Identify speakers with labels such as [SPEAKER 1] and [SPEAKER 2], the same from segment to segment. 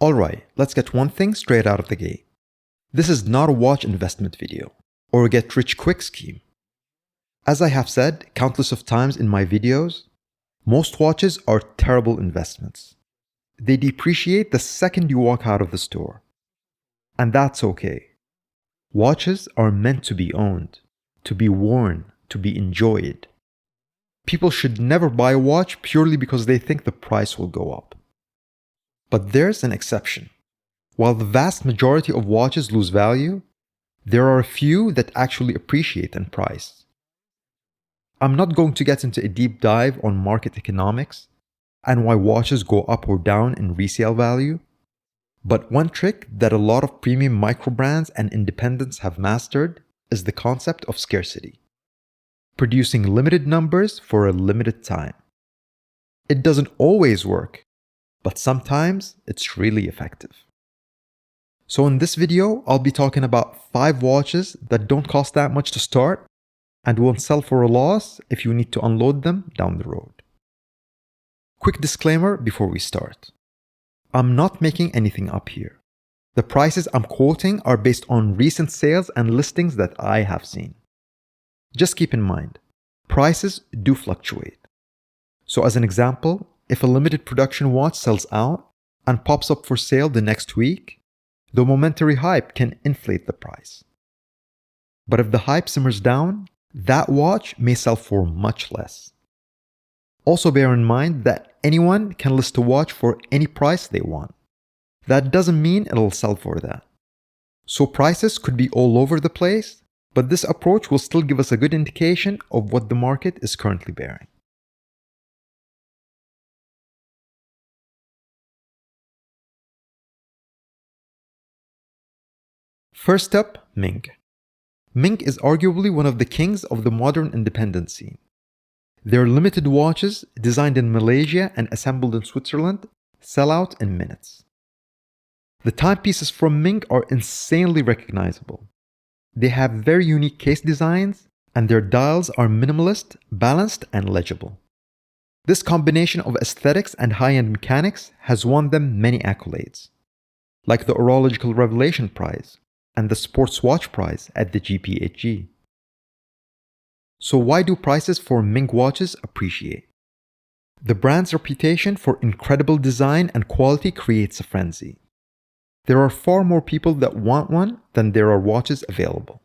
[SPEAKER 1] Alright, let's get one thing straight out of the gate. This is not a watch investment video or a get-rich-quick scheme. As I have said countless of times in my videos, most watches are terrible investments. They depreciate the second you walk out of the store. And that's okay. Watches are meant to be owned, to be worn, to be enjoyed. People should never buy a watch purely because they think the price will go up. But there's an exception. While the vast majority of watches lose value, there are a few that actually appreciate in price. I'm not going to get into a deep dive on market economics and why watches go up or down in resale value, but one trick that a lot of premium microbrands and independents have mastered is the concept of scarcity. Producing limited numbers for a limited time. It doesn't always work, but sometimes it's really effective. So in this video, I'll be talking about 5 watches that don't cost that much to start and won't sell for a loss if you need to unload them down the road. Quick disclaimer before we start. I'm not making anything up here. The prices I'm quoting are based on recent sales and listings that I have seen. Just keep in mind, prices do fluctuate. So as an example, if a limited production watch sells out and pops up for sale the next week, the momentary hype can inflate the price. But if the hype simmers down, that watch may sell for much less. Also bear in mind that anyone can list a watch for any price they want. That doesn't mean it'll sell for that. So prices could be all over the place, but this approach will still give us a good indication of what the market is currently bearing. First up, Ming. Ming is arguably one of the kings of the modern independent scene. Their limited watches, designed in Malaysia and assembled in Switzerland, sell out in minutes. The timepieces from Ming are insanely recognizable. They have very unique case designs, and their dials are minimalist, balanced, and legible. This combination of aesthetics and high-end mechanics has won them many accolades, like the Horological Revelation Prize and the Sports Watch Prize at the GPHG. So why do prices for Ming watches appreciate? The brand's reputation for incredible design and quality creates a frenzy. There are far more people that want one than there are watches available.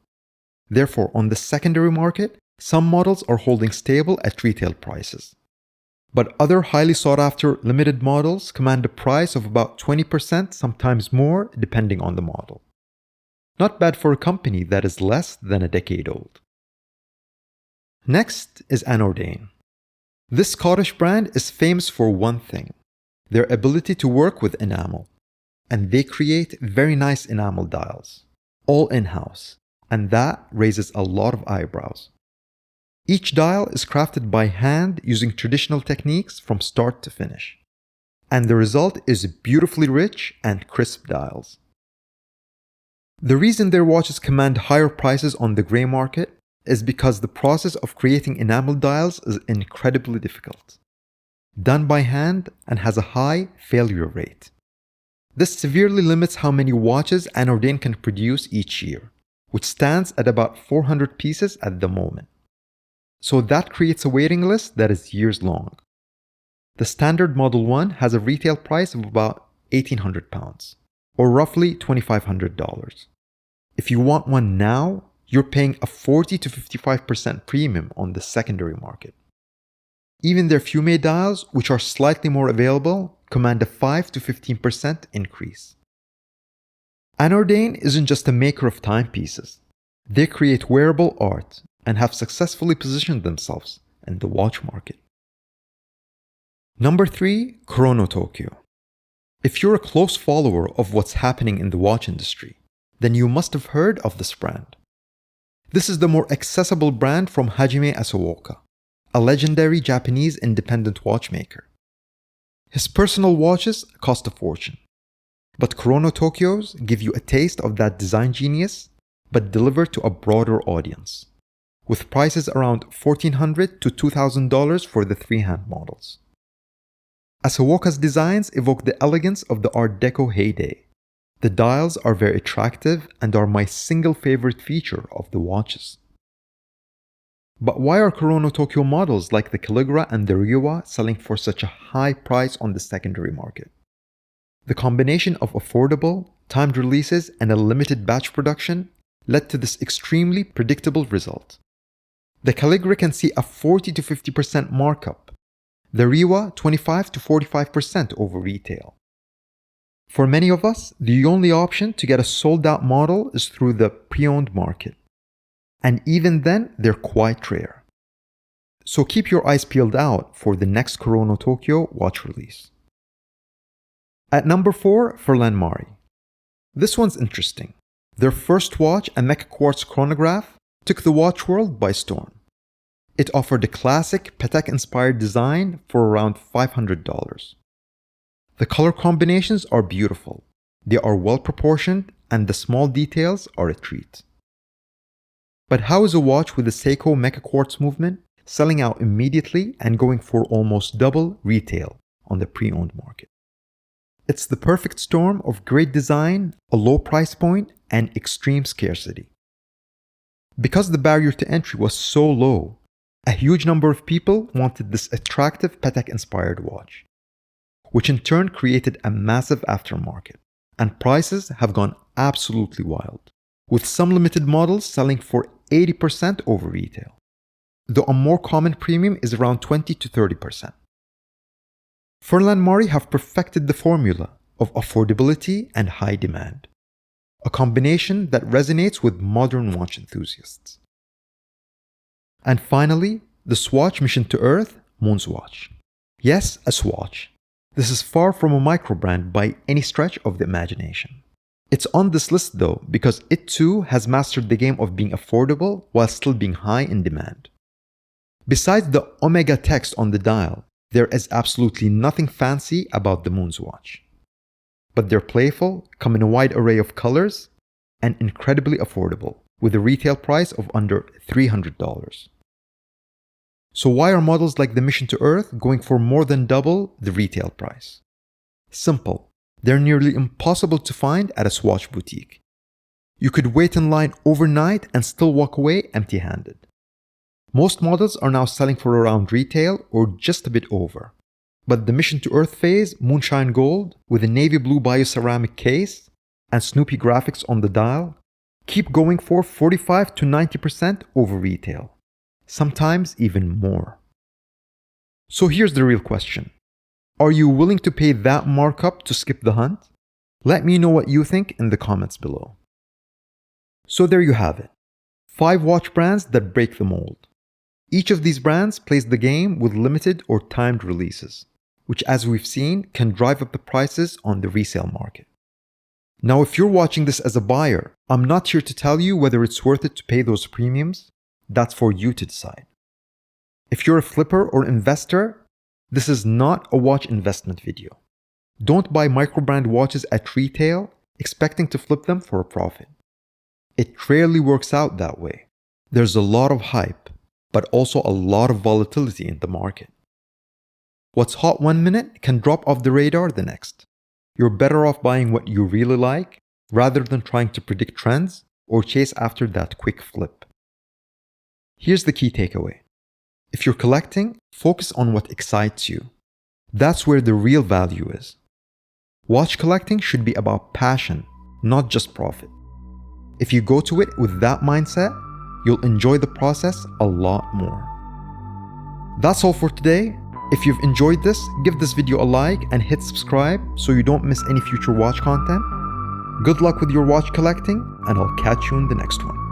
[SPEAKER 1] Therefore, on the secondary market, some models are holding stable at retail prices. But other highly sought-after limited models command a price of about 20%, sometimes more, depending on the model. Not bad for a company that is less than a decade old. Next is Anordain. This Scottish brand is famous for one thing, their ability to work with enamel. And they create very nice enamel dials, all in-house, and that raises a lot of eyebrows. Each dial is crafted by hand using traditional techniques from start to finish. And the result is beautifully rich and crisp dials. The reason their watches command higher prices on the grey market is because the process of creating enamel dials is incredibly difficult, done by hand, and has a high failure rate. This severely limits how many watches Anordain can produce each year, which stands at about 400 pieces at the moment. So that creates a waiting list that is years long. The standard Model 1 has a retail price of about £1,800, or roughly $2,500. If you want one now, you're paying a 40 to 55% premium on the secondary market. Even their Fume dials, which are slightly more available, command a 5 to 15% increase. Anordain isn't just a maker of timepieces. They create wearable art and have successfully positioned themselves in the watch market. Number 3, Chrono Tokyo. If you're a close follower of what's happening in the watch industry, then you must have heard of this brand. This is the more accessible brand from Hajime Asaoka, a legendary Japanese independent watchmaker. His personal watches cost a fortune, but Chrono Tokyo's give you a taste of that design genius, but delivered to a broader audience, with prices around $1,400 to $2,000 for the 3-hand models. Asawoka's designs evoke the elegance of the Art Deco heyday. The dials are very attractive and are my single favorite feature of the watches. But why are Kurono Tokyo models like the Calligra and the Reiwa selling for such a high price on the secondary market? The combination of affordable, timed releases and a limited batch production led to this extremely predictable result. The Calligra can see a 40 to 50% markup. The Reiwa 25 to 45% over retail. For many of us, the only option to get a sold-out model is through the pre-owned market. And even then, they're quite rare. So keep your eyes peeled out for the next Kurono Tokyo watch release. At number 4, Furlan Mari. This one's interesting. Their first watch, a Mecha Quartz chronograph, took the watch world by storm. It offered a classic Patek-inspired design for around $500. The color combinations are beautiful. They are well proportioned and the small details are a treat. But how is a watch with the Seiko Mecha Quartz movement selling out immediately and going for almost double retail on the pre-owned market? It's the perfect storm of great design, a low price point, and extreme scarcity. Because the barrier to entry was so low, a huge number of people wanted this attractive Patek-inspired watch, which in turn created a massive aftermarket, and prices have gone absolutely wild, with some limited models selling for 80% over retail, though a more common premium is around 20 to 30%. Furlan Mari have perfected the formula of affordability and high demand, a combination that resonates with modern watch enthusiasts. And finally, the Swatch Mission to Earth Moon's Watch. Yes, a swatch. This is far from a microbrand by any stretch of the imagination. It's on this list though because it too has mastered the game of being affordable while still being high in demand. Besides the Omega text on the dial, there is absolutely nothing fancy about the Moon's Watch. But they're playful, come in a wide array of colors, and incredibly affordable, with a retail price of under $300. So why are models like the Mission to Earth going for more than double the retail price? Simple. They're nearly impossible to find at a Swatch boutique. You could wait in line overnight and still walk away empty-handed. Most models are now selling for around retail or just a bit over. But the Mission to Earth phase Moonshine Gold with a navy blue bioceramic case and Snoopy graphics on the dial keep going for 45 to 90% over retail. Sometimes even more. So here's the real question. Are you willing to pay that markup to skip the hunt? Let me know what you think in the comments below. So there you have it. 5 watch brands that break the mold. Each of these brands plays the game with limited or timed releases, which as we've seen can drive up the prices on the resale market. Now if you're watching this as a buyer, I'm not here to tell you whether it's worth it to pay those premiums. That's for you to decide. If you're a flipper or investor, this is not a watch investment video. Don't buy Microbrand watches at retail expecting to flip them for a profit. It rarely works out that way. There's a lot of hype, but also a lot of volatility in the market. What's hot one minute can drop off the radar the next. You're better off buying what you really like rather than trying to predict trends or chase after that quick flip. Here's the key takeaway. If you're collecting, focus on what excites you. That's where the real value is. Watch collecting should be about passion, not just profit. If you go to it with that mindset, you'll enjoy the process a lot more. That's all for today. If you've enjoyed this, give this video a like and hit subscribe so you don't miss any future watch content. Good luck with your watch collecting, and I'll catch you in the next one.